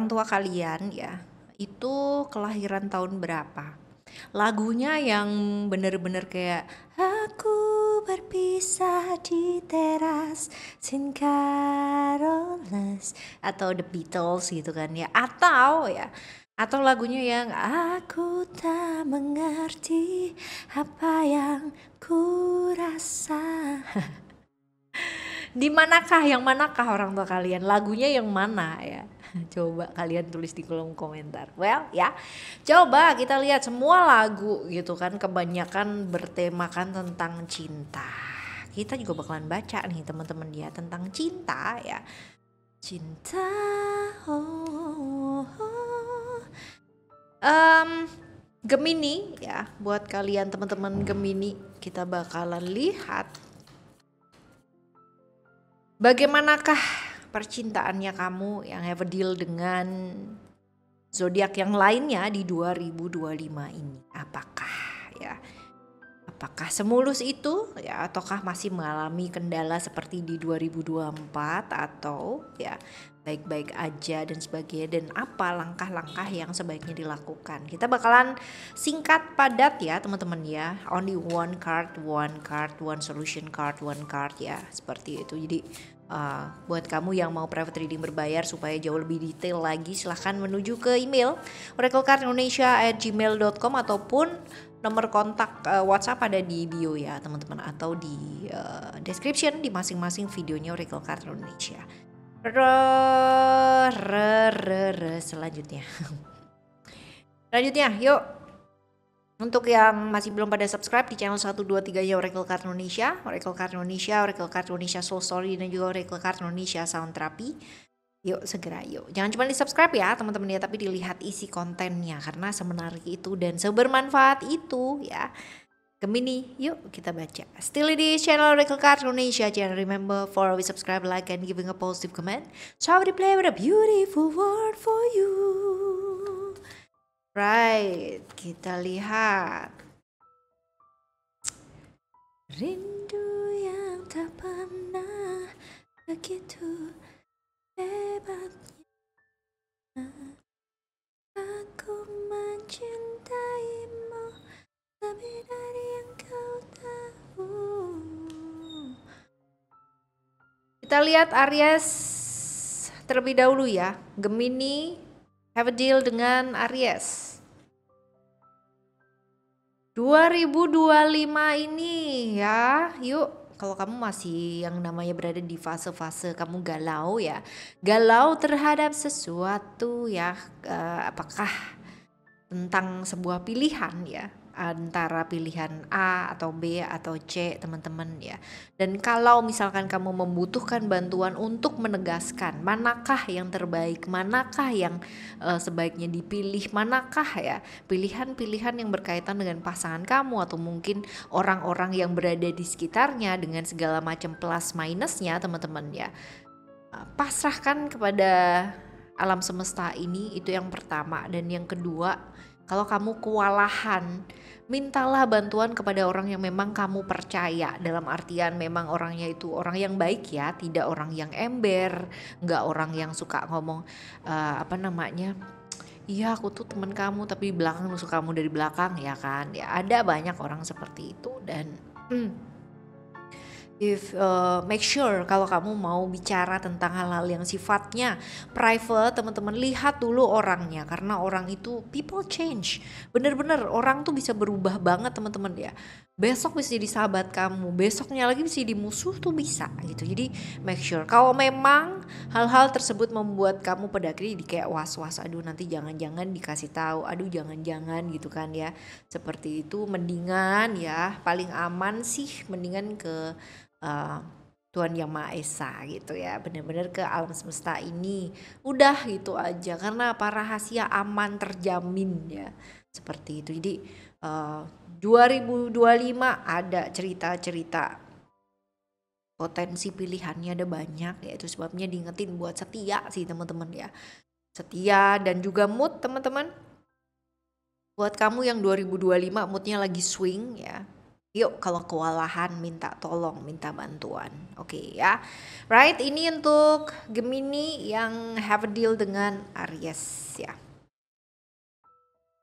orang tua kalian ya, itu kelahiran tahun berapa? Lagunya yang bener-bener kayak aku berpisah di teras Sin Carolus atau The Beatles gitu kan ya, atau lagunya yang aku tak mengerti apa yang ku rasa. Yang manakah orang tua kalian? Lagunya yang mana ya? Coba kalian tulis di kolom komentar. Well ya, coba kita lihat semua lagu gitu kan, kebanyakan bertemakan tentang cinta. Kita juga bakalan baca nih teman-teman ya tentang cinta ya. Cinta. Oh, oh. Gemini ya, buat kalian teman-teman Gemini, kita bakalan lihat bagaimanakah percintaannya kamu yang have a deal dengan zodiak yang lainnya di 2025 ini. Apakah semulus itu ya, ataukah masih mengalami kendala seperti di 2024 atau ya baik-baik aja dan sebagainya, dan apa langkah-langkah yang sebaiknya dilakukan. Kita bakalan singkat padat ya teman-teman ya. Only one card, one solution card, one card ya, seperti itu. Jadi buat kamu yang mau private reading berbayar supaya jauh lebih detail lagi, silahkan menuju ke email oraclecardindonesia@gmail.com ataupun nomor kontak WhatsApp ada di bio ya teman-teman, atau di description di masing-masing videonya Oracle Card Indonesia. Selanjutnya yuk, untuk yang masih belum pada subscribe di channel 123 ya Oracle Card Indonesia, Oracle Card Indonesia Soul Story, dan juga Oracle Card Indonesia Sound Therapy. Yuk segera yuk, jangan cuma di subscribe ya teman-teman ya, tapi dilihat isi kontennya karena semenarik itu dan sebermanfaat itu ya. Gemini, yuk kita baca. Still di channel Oracle Card Indonesia. Jangan remember for always subscribe, like, and giving a positive comment. So I will play with a beautiful word for you. Right, kita lihat. Rindu yang tak pernah begitu hebatnya. Aku mencintaimu lebih dari yang kau tahu. Kita lihat Aries terlebih dahulu ya. Gemini have a deal dengan Aries. 2025 ini ya, yuk. Kalau kamu masih yang namanya berada di fase-fase kamu galau ya, galau terhadap sesuatu ya, apakah tentang sebuah pilihan ya, antara pilihan A atau B atau C teman-teman ya. Dan kalau misalkan kamu membutuhkan bantuan untuk menegaskan manakah yang terbaik, manakah yang sebaiknya dipilih, manakah ya pilihan-pilihan yang berkaitan dengan pasangan kamu atau mungkin orang-orang yang berada di sekitarnya dengan segala macam plus minusnya teman-teman ya, pasrahkan kepada alam semesta ini, itu yang pertama. Dan yang kedua, kalau kamu kewalahan, mintalah bantuan kepada orang yang memang kamu percaya, dalam artian memang orangnya itu orang yang baik ya, tidak orang yang ember, nggak orang yang suka ngomong iya aku tuh teman kamu tapi di belakang musuh kamu dari belakang ya kan ya, ada banyak orang seperti itu. Dan make sure kalau kamu mau bicara tentang hal-hal yang sifatnya private, teman-teman lihat dulu orangnya, karena orang itu people change, bener-bener orang tuh bisa berubah banget teman-teman ya. Besok bisa jadi sahabat kamu, besoknya lagi bisa jadi musuh tuh bisa gitu. Jadi make sure kalau memang hal-hal tersebut membuat kamu pada akhirnya kayak was-was, aduh nanti jangan-jangan dikasih tahu, aduh jangan-jangan gitu kan ya, seperti itu. Mendingan ya, paling aman sih mendingan ke Tuhan Yang Maha Esa gitu ya, bener-bener ke alam semesta ini, udah gitu aja, karena apa, rahasia aman terjamin ya, seperti itu. Jadi 2025 ada cerita-cerita potensi pilihannya ada banyak ya, itu sebabnya diingetin buat setia sih teman-teman ya, setia dan juga mood teman-teman. Buat kamu yang 2025 moodnya lagi swing ya, Yuk kalau kewalahan minta tolong, minta bantuan. Oke ya. Right, ini untuk Gemini yang have a deal dengan Aries ya.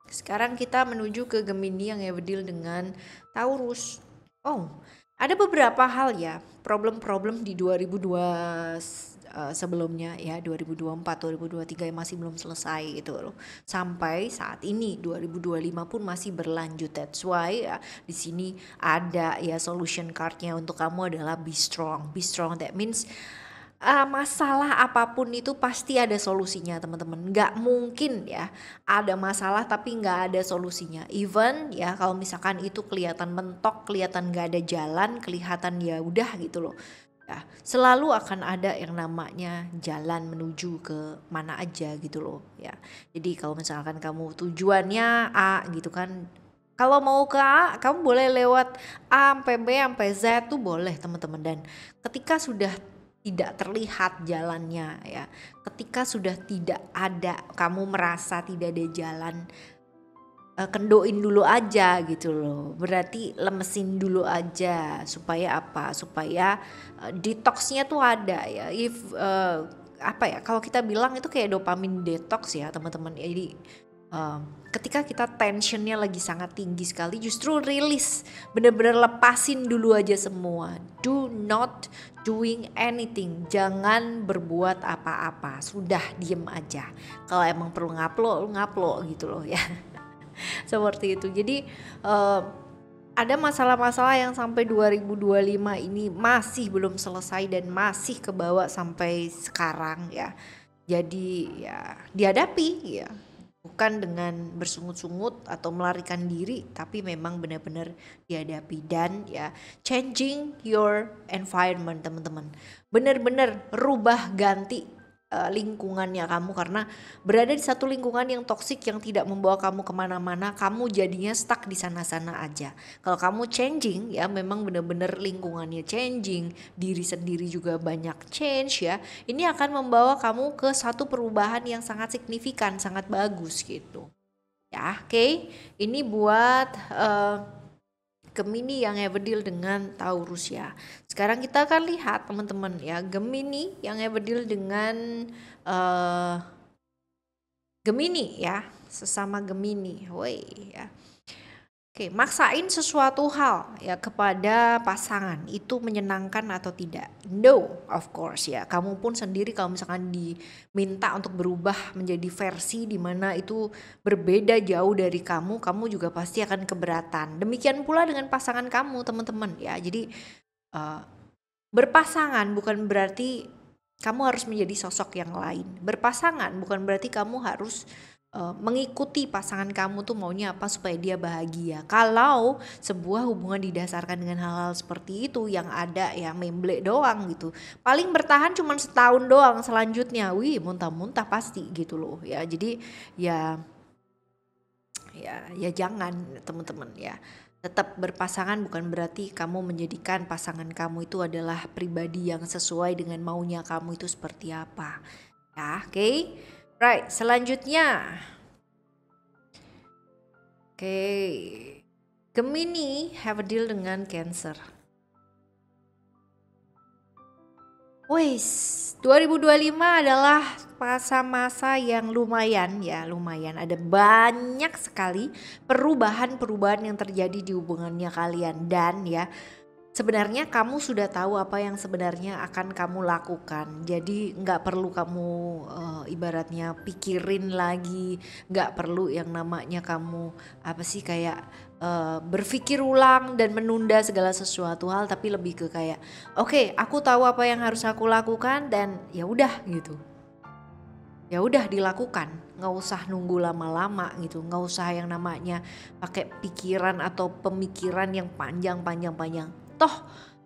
Sekarang kita menuju ke Gemini yang have a deal dengan Taurus. Oh, ada beberapa hal ya, problem-problem di 2002 sebelumnya ya, 2024, 2023 yang masih belum selesai gitu loh. Sampai saat ini 2025 pun masih berlanjut. That's why ya, di sini ada ya solution cardnya untuk kamu adalah be strong. Be strong that means masalah apapun itu pasti ada solusinya teman-teman. Nggak mungkin ya ada masalah tapi nggak ada solusinya. Even ya kalau misalkan itu kelihatan mentok, kelihatan nggak ada jalan, kelihatan ya udah gitu loh. Ya, selalu akan ada yang namanya jalan menuju ke mana aja gitu loh ya. Jadi kalau misalkan kamu tujuannya A gitu kan, kalau mau ke A, kamu boleh lewat A sampai B sampai Z tuh boleh teman-teman. Dan ketika sudah tidak terlihat jalannya ya, ketika sudah tidak ada, kamu merasa tidak ada jalan, kendoin dulu aja gitu loh. Berarti lemesin dulu aja supaya apa? Supaya detoxnya tuh ada ya. If apa ya? Kalau kita bilang itu kayak dopamin detox ya teman-teman. Jadi ketika kita tensionnya lagi sangat tinggi sekali, justru rilis, bener-bener lepasin dulu aja semua. Do not doing anything, jangan berbuat apa-apa, sudah diem aja. Kalau emang perlu ngaplo gitu loh ya. Seperti itu. Jadi ada masalah-masalah yang sampai 2025 ini masih belum selesai dan masih kebawa sampai sekarang ya. Jadi ya dihadapi ya. Bukan dengan bersungut-sungut atau melarikan diri, tapi memang benar-benar dihadapi. Dan ya changing your environment teman-teman. Benar-benar rubah ganti lingkungannya kamu, karena berada di satu lingkungan yang toksik yang tidak membawa kamu kemana-mana, kamu jadinya stuck di sana-sana aja. Kalau kamu changing ya, memang benar-benar lingkungannya changing, diri sendiri juga banyak change ya, ini akan membawa kamu ke satu perubahan yang sangat signifikan, sangat bagus gitu ya. Oke, ini buat Gemini yang have a deal dengan Taurus ya. Sekarang kita akan lihat teman-teman ya, Gemini yang have a deal dengan Gemini ya, sesama Gemini. Woi ya. Oke, maksain sesuatu hal ya kepada pasangan itu menyenangkan atau tidak? No, of course ya. Kamu pun sendiri kalau misalkan diminta untuk berubah menjadi versi di mana itu berbeda jauh dari kamu, kamu juga pasti akan keberatan. Demikian pula dengan pasangan kamu, teman-teman ya. Jadi berpasangan bukan berarti kamu harus menjadi sosok yang lain. Berpasangan bukan berarti kamu harus mengikuti pasangan kamu tuh maunya apa supaya dia bahagia. Kalau sebuah hubungan didasarkan dengan hal-hal seperti itu, yang ada ya memble doang gitu, paling bertahan cuma setahun doang, selanjutnya muntah-muntah pasti gitu loh ya. Jadi ya jangan teman-teman ya. Tetap berpasangan bukan berarti kamu menjadikan pasangan kamu itu adalah pribadi yang sesuai dengan maunya kamu itu seperti apa ya. Oke. Right, selanjutnya. Oke. Gemini have a deal dengan Cancer. Wes, 2025 adalah masa-masa yang lumayan ya, lumayan. Ada banyak sekali perubahan-perubahan yang terjadi di hubungannya kalian. Dan ya, sebenarnya kamu sudah tahu apa yang sebenarnya akan kamu lakukan. Jadi nggak perlu kamu ibaratnya pikirin lagi, nggak perlu yang namanya kamu apa sih kayak berpikir ulang dan menunda segala sesuatu hal, tapi lebih ke kayak oke, aku tahu apa yang harus aku lakukan dan ya udah gitu. Ya udah dilakukan, nggak usah nunggu lama-lama gitu, nggak usah yang namanya pakai pikiran atau pemikiran yang panjang. Toh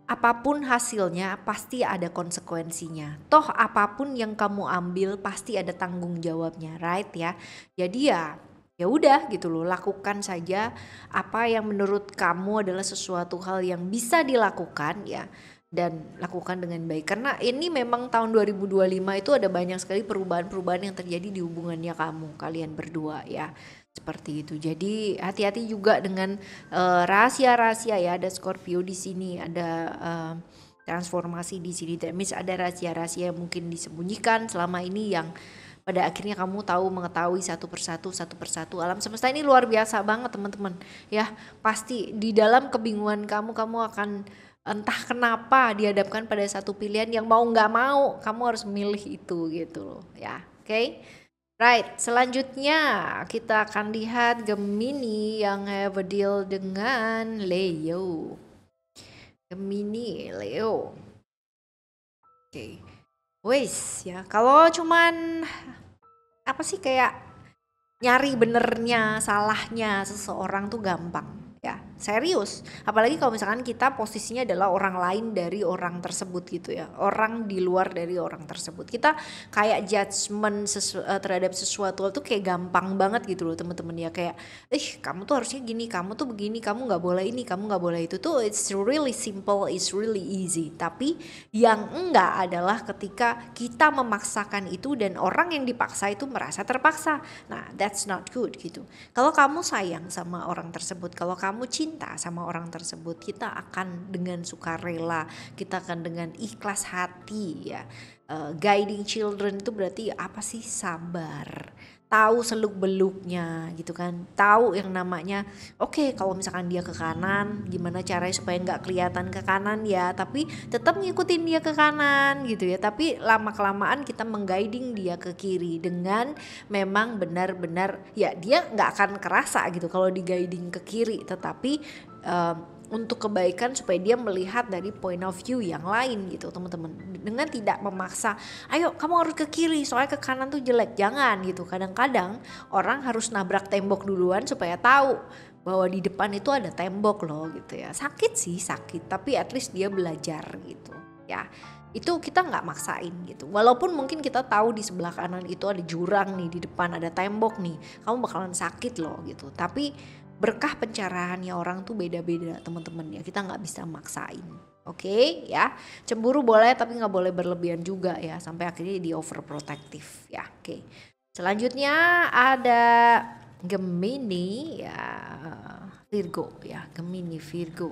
apapun hasilnya pasti ada konsekuensinya. Toh apapun yang kamu ambil pasti ada tanggung jawabnya, right ya. Jadi ya udah gitu loh, lakukan saja apa yang menurut kamu adalah sesuatu hal yang bisa dilakukan ya. Dan lakukan dengan baik, karena ini memang tahun 2025 itu ada banyak sekali perubahan-perubahan yang terjadi di hubungannya kalian berdua ya. Seperti itu. Jadi hati-hati juga dengan rahasia-rahasia ya. Ada Scorpio di sini, ada transformasi di sini. That means ada rahasia-rahasia yang mungkin disembunyikan selama ini yang pada akhirnya kamu mengetahui satu persatu. Alam semesta ini luar biasa banget teman-teman. Ya, pasti di dalam kebingungan kamu akan entah kenapa dihadapkan pada satu pilihan yang mau nggak mau kamu harus milih itu gitu loh ya. Oke. Right, selanjutnya kita akan lihat Gemini yang have a deal dengan Leo. Gemini, Leo. Oke. Wes ya, kalau cuman apa sih kayak nyari benernya, salahnya seseorang tuh gampang. Ya, serius. Apalagi kalau misalkan kita posisinya adalah orang lain dari orang tersebut gitu ya. Orang di luar dari orang tersebut. Kita kayak judgement terhadap sesuatu tuh kayak gampang banget gitu loh teman-teman ya. Kayak, kamu tuh harusnya gini, kamu tuh begini, kamu nggak boleh ini, kamu nggak boleh itu tuh. It's really simple, it's really easy. Tapi yang enggak adalah ketika kita memaksakan itu dan orang yang dipaksa itu merasa terpaksa. Nah, that's not good gitu. Kalau kamu sayang sama orang tersebut, kalau kamu cinta sama orang tersebut, kita akan dengan sukarela, kita akan dengan ikhlas hati ya. Guiding children itu berarti apa sih? Sabar, tahu seluk beluknya gitu kan, tahu yang namanya oke, kalau misalkan dia ke kanan gimana caranya supaya nggak kelihatan ke kanan ya, tapi tetap ngikutin dia ke kanan gitu ya. Tapi lama kelamaan kita mengguiding dia ke kiri dengan memang benar-benar ya dia nggak akan kerasa gitu kalau di guiding ke kiri, tetapi untuk kebaikan supaya dia melihat dari point of view yang lain gitu teman-teman, dengan tidak memaksa ayo kamu harus ke kiri soalnya ke kanan tuh jelek, jangan gitu. Kadang-kadang orang harus nabrak tembok duluan supaya tahu bahwa di depan itu ada tembok loh gitu ya. Sakit sih sakit, tapi at least dia belajar gitu ya. Itu kita nggak maksain gitu, walaupun mungkin kita tahu di sebelah kanan itu ada jurang nih, di depan ada tembok nih, kamu bakalan sakit loh gitu. Tapi berkah pencerahannya orang tuh beda-beda teman-teman ya, kita nggak bisa maksain. Oke ya, cemburu boleh tapi nggak boleh berlebihan juga ya, sampai akhirnya di overprotective ya. Oke, selanjutnya ada Gemini ya, Virgo ya, Gemini Virgo.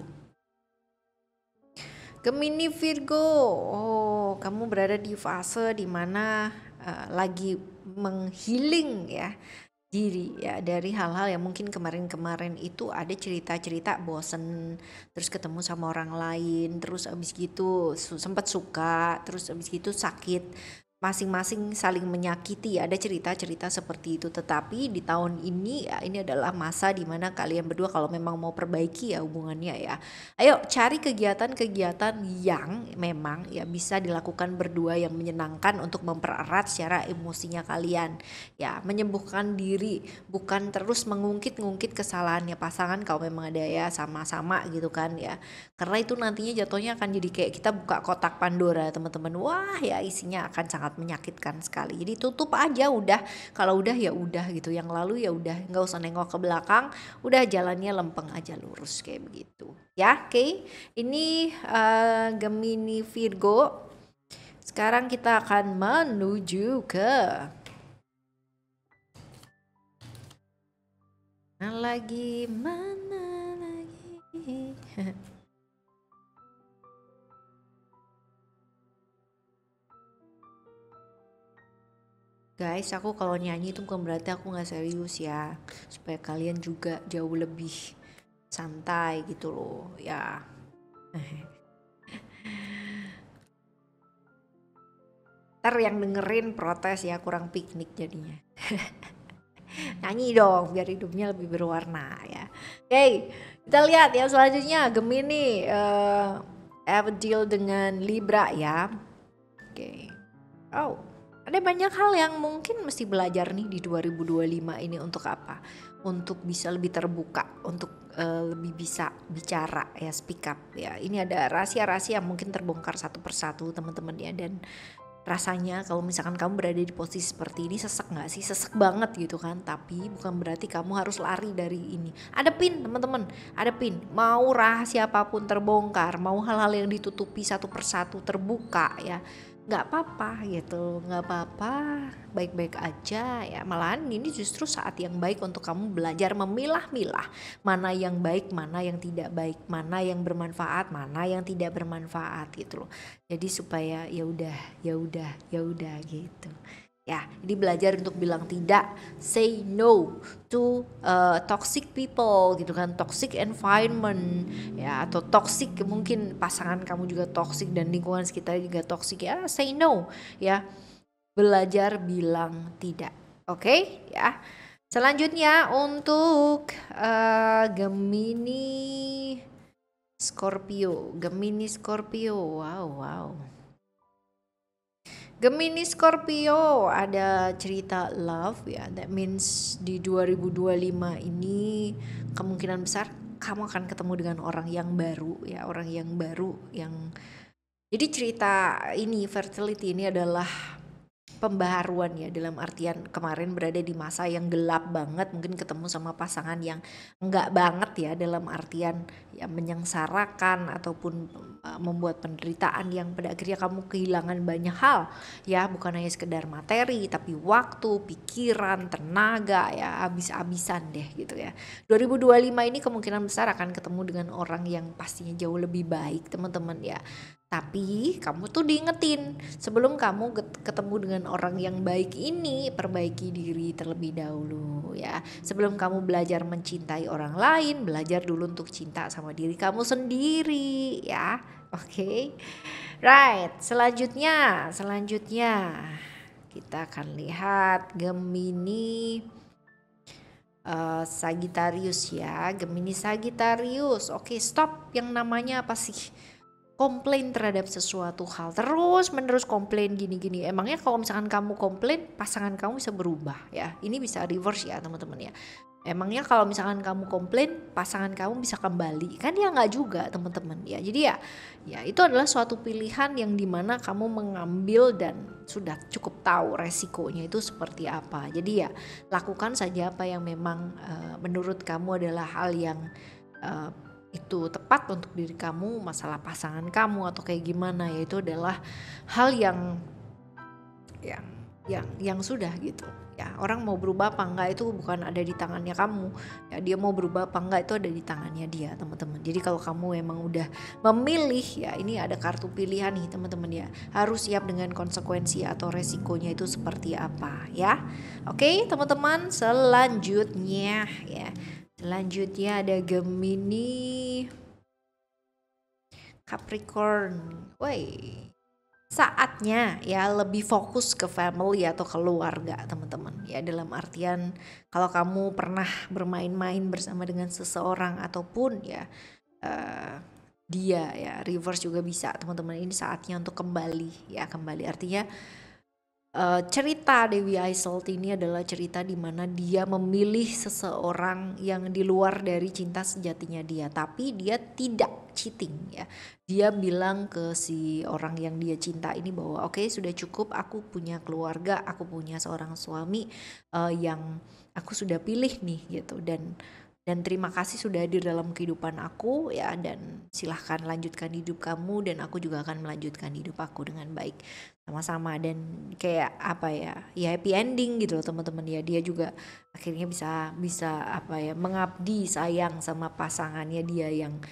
Gemini Virgo, oh kamu berada di fase dimana lagi menghealing ya diri ya dari hal-hal yang mungkin kemarin-kemarin itu ada cerita-cerita bosen, terus ketemu sama orang lain, terus abis gitu sempat suka, terus abis gitu sakit, masing-masing saling menyakiti, ada cerita-cerita seperti itu. Tetapi di tahun ini ya, ini adalah masa dimana kalian berdua kalau memang mau perbaiki ya hubungannya ya, ayo cari kegiatan-kegiatan yang memang ya bisa dilakukan berdua yang menyenangkan untuk mempererat secara emosinya kalian ya, menyembuhkan diri, bukan terus mengungkit-ngungkit kesalahannya pasangan kalau memang ada ya, sama-sama gitu kan ya, karena itu nantinya jatuhnya akan jadi kayak kita buka kotak Pandora teman-teman. Wah ya, isinya akan sangat menyakitkan sekali. Jadi tutup aja udah, kalau udah ya udah gitu, yang lalu ya udah, nggak usah nengok ke belakang, udah jalannya lempeng aja lurus kayak begitu ya. Oke, ini Gemini Virgo. Sekarang kita akan menuju ke mana lagi. Guys, aku kalau nyanyi itu bukan berarti aku gak serius ya, supaya kalian juga jauh lebih santai gitu loh ya. Ntar yang dengerin protes ya, kurang piknik jadinya. Nyanyi dong biar hidupnya lebih berwarna ya. Oke, kita lihat ya selanjutnya Gemini have a deal dengan Libra ya. Oke. Oh, ada banyak hal yang mungkin mesti belajar nih di 2025 ini. Untuk apa? Untuk bisa lebih terbuka, untuk lebih bisa bicara ya, speak up ya. Ini ada rahasia-rahasia yang mungkin terbongkar satu persatu teman-teman ya. Dan rasanya kalau misalkan kamu berada di posisi seperti ini, sesek gak sih? Sesek banget gitu kan. Tapi bukan berarti kamu harus lari dari ini. Adepin teman-teman, adepin. Mau rahasia apapun terbongkar, mau hal-hal yang ditutupi satu persatu terbuka ya, nggak apa-apa gitu, nggak apa-apa, baik-baik aja ya. Malahan ini justru saat yang baik untuk kamu belajar memilah-milah mana yang baik, mana yang tidak baik, mana yang bermanfaat, mana yang tidak bermanfaat gitu loh. Jadi supaya ya udah, ya udah, ya udah gitu. Ya, jadi belajar untuk bilang tidak, say no to toxic people gitu kan, toxic environment ya, atau toxic mungkin pasangan kamu juga toxic dan lingkungan sekitar juga toxic ya, say no ya, belajar bilang tidak. Oke ya. Selanjutnya untuk Gemini Scorpio, Gemini Scorpio, wow. Gemini Scorpio ada cerita love ya, that means di 2025 ini kemungkinan besar kamu akan ketemu dengan orang yang baru ya, orang yang baru yang jadi cerita ini fertility ini adalah pembaharuan ya, dalam artian kemarin berada di masa yang gelap banget, mungkin ketemu sama pasangan yang enggak banget ya, dalam artian ya menyengsarakan ataupun membuat penderitaan yang pada akhirnya kamu kehilangan banyak hal ya, bukan hanya sekedar materi tapi waktu, pikiran, tenaga ya, habis-habisan deh gitu ya. 2025 ini kemungkinan besar akan ketemu dengan orang yang pastinya jauh lebih baik teman-teman ya. Tapi kamu tuh diingetin, sebelum kamu ketemu dengan orang yang baik ini, perbaiki diri terlebih dahulu ya. Sebelum kamu belajar mencintai orang lain, belajar dulu untuk cinta sama diri kamu sendiri ya. Oke. Right, selanjutnya kita akan lihat Gemini Sagittarius ya. Gemini Sagittarius. Oke, stop yang namanya apa sih? Komplain terhadap sesuatu hal, terus menerus komplain gini-gini. Emangnya kalau misalkan kamu komplain, pasangan kamu bisa berubah ya? Ini bisa reverse ya teman-teman ya. Emangnya kalau misalkan kamu komplain, pasangan kamu bisa kembali? Kan ya nggak juga teman-teman ya. Jadi ya itu adalah suatu pilihan yang dimana kamu mengambil dan sudah cukup tahu resikonya itu seperti apa. Jadi ya lakukan saja apa yang memang menurut kamu adalah hal yang itu tepat untuk diri kamu. Masalah pasangan kamu atau kayak gimana ya, itu adalah hal yang sudah gitu ya. Orang mau berubah apa enggak itu bukan ada di tangannya kamu ya, dia mau berubah apa enggak itu ada di tangannya dia teman-teman. Jadi kalau kamu emang udah memilih ya, ini ada kartu pilihan nih teman-teman ya, harus siap dengan konsekuensi atau resikonya itu seperti apa ya. Oke teman-teman, selanjutnya ada Gemini Capricorn. Saatnya ya lebih fokus ke family atau keluarga teman-teman ya, dalam artian kalau kamu pernah bermain-main bersama dengan seseorang ataupun ya dia ya reverse juga bisa teman-teman. Ini saatnya untuk kembali artinya cerita Dewi Aiselt ini adalah cerita di mana dia memilih seseorang yang di luar dari cinta sejatinya dia, tapi dia tidak cheating ya. Dia bilang ke si orang yang dia cinta ini bahwa oke, sudah cukup, aku punya keluarga, aku punya seorang suami yang aku sudah pilih nih gitu, dan terima kasih sudah hadir dalam kehidupan aku ya, dan silahkan lanjutkan hidup kamu dan aku juga akan melanjutkan hidup aku dengan baik sama-sama. Dan kayak apa ya happy ending gitu loh teman-teman ya. Dia juga akhirnya bisa apa ya, mengabdi sayang sama pasangannya dia yang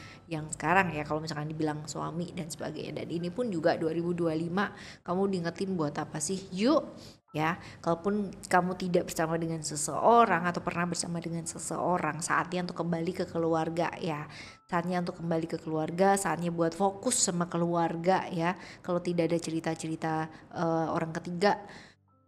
sekarang ya, kalau misalkan dibilang suami dan sebagainya. Dan ini pun juga 2025 kamu diingetin buat apa sih, yuk ya, kalaupun kamu tidak bersama dengan seseorang atau pernah bersama dengan seseorang, saatnya untuk kembali ke keluarga ya. Saatnya untuk kembali ke keluarga, saatnya buat fokus sama keluarga ya. Kalau tidak ada cerita-cerita orang ketiga,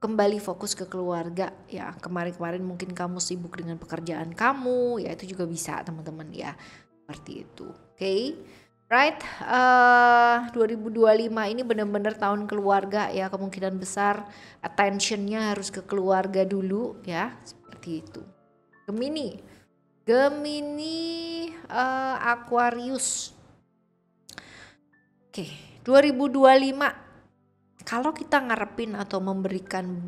kembali fokus ke keluarga ya. Kemarin-kemarin mungkin kamu sibuk dengan pekerjaan kamu ya, itu juga bisa teman-teman ya, seperti itu. Oke. Right, 2025 ini benar-benar tahun keluarga ya, kemungkinan besar attentionnya harus ke keluarga dulu ya, seperti itu. Gemini Aquarius. Oke, 2025 kalau kita ngarepin atau memberikan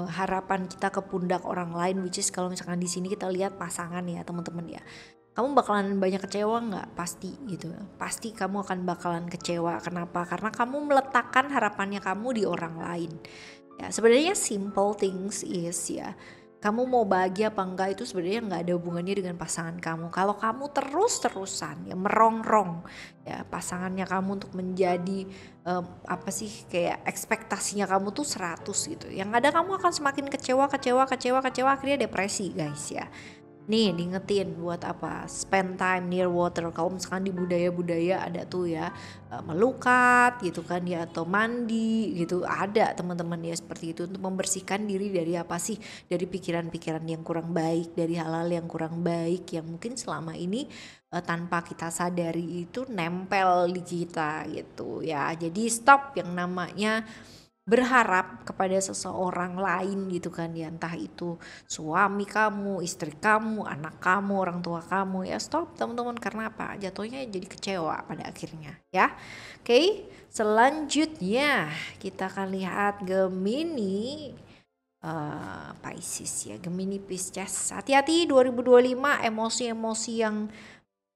harapan kita ke pundak orang lain, which is kalau misalkan di sini kita lihat pasangan ya teman-teman ya. Kamu bakalan banyak kecewa nggak? Pasti gitu. Pasti kamu akan bakalan kecewa. Kenapa? Karena kamu meletakkan harapannya kamu di orang lain. Ya, sebenarnya simple things is ya. Kamu mau bahagia apa enggak itu sebenarnya nggak ada hubungannya dengan pasangan kamu. Kalau kamu terus-terusan ya merongrong ya pasangannya kamu untuk menjadi apa sih kayak ekspektasinya kamu tuh 100 gitu. Yang ada kamu akan semakin kecewa akhirnya depresi guys ya. Nih diingetin buat apa, spend time near water. Kalau misalkan di budaya-budaya ada tuh ya melukat gitu kan ya, atau mandi gitu, ada teman-teman ya seperti itu untuk membersihkan diri dari apa sih, dari pikiran-pikiran yang kurang baik, dari hal-hal yang kurang baik yang mungkin selama ini tanpa kita sadari itu nempel di kita gitu ya. Jadi stop yang namanya berharap kepada seseorang lain gitu kan ya, entah itu suami kamu, istri kamu, anak kamu, orang tua kamu ya. Stop teman-teman, karena apa? Jatuhnya jadi kecewa pada akhirnya ya. Oke, selanjutnya kita akan lihat Gemini. Pisces ya, Gemini Pisces. Hati-hati 2025 emosi-emosi yang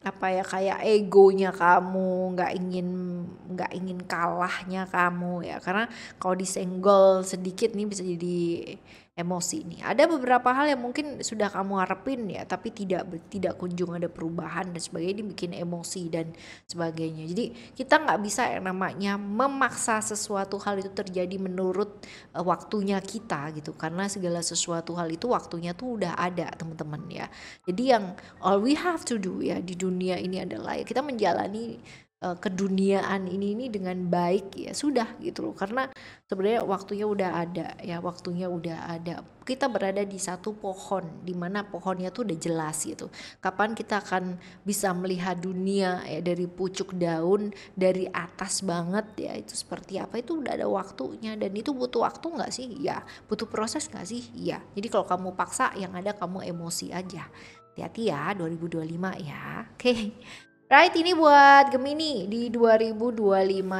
apa ya, kayak egonya kamu, nggak ingin kalahnya kamu ya, karena kalau disenggol sedikit nih bisa jadi emosi nih. Ada beberapa hal yang mungkin sudah kamu harapin ya tapi tidak kunjung ada perubahan dan sebagainya, ini bikin emosi dan sebagainya. Jadi kita nggak bisa yang namanya memaksa sesuatu hal itu terjadi menurut waktunya kita gitu, karena segala sesuatu hal itu waktunya tuh udah ada teman-teman ya. Jadi yang all we have to do ya di dunia ini adalah ya kita menjalani keduniaan ini dengan baik ya sudah gitu loh, karena sebenarnya waktunya udah ada ya, waktunya udah ada. Kita berada di satu pohon dimana pohonnya tuh udah jelas gitu, kapan kita akan bisa melihat dunia ya dari pucuk daun, dari atas banget ya, itu seperti apa itu udah ada waktunya. Dan itu butuh waktu nggak sih? Ya butuh proses nggak sih? Ya. Jadi kalau kamu paksa yang ada kamu emosi aja. Hati-hati ya 2025 ya. Oke. Right, ini buat Gemini di 2025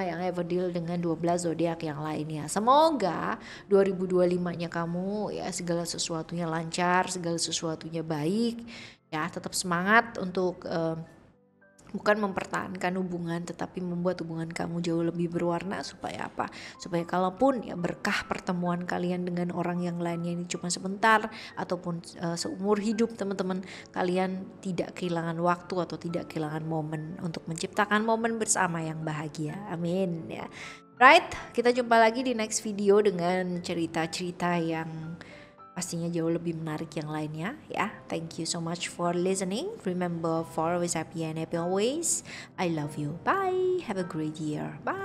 yang ever deal dengan 12 zodiak yang lainnya. Semoga 2025-nya kamu ya segala sesuatunya lancar, segala sesuatunya baik. Ya, tetap semangat untuk bukan mempertahankan hubungan tetapi membuat hubungan kamu jauh lebih berwarna. Supaya apa? Supaya kalaupun ya berkah pertemuan kalian dengan orang yang lainnya ini cuma sebentar ataupun seumur hidup teman-teman, kalian tidak kehilangan waktu atau tidak kehilangan momen untuk menciptakan momen bersama yang bahagia. Amin ya. Right, kita jumpa lagi di next video dengan cerita-cerita yang pastinya jauh lebih menarik yang lainnya ya. Thank you so much for listening. Remember for always happy and happy always. I love you. Bye. Have a great year. Bye.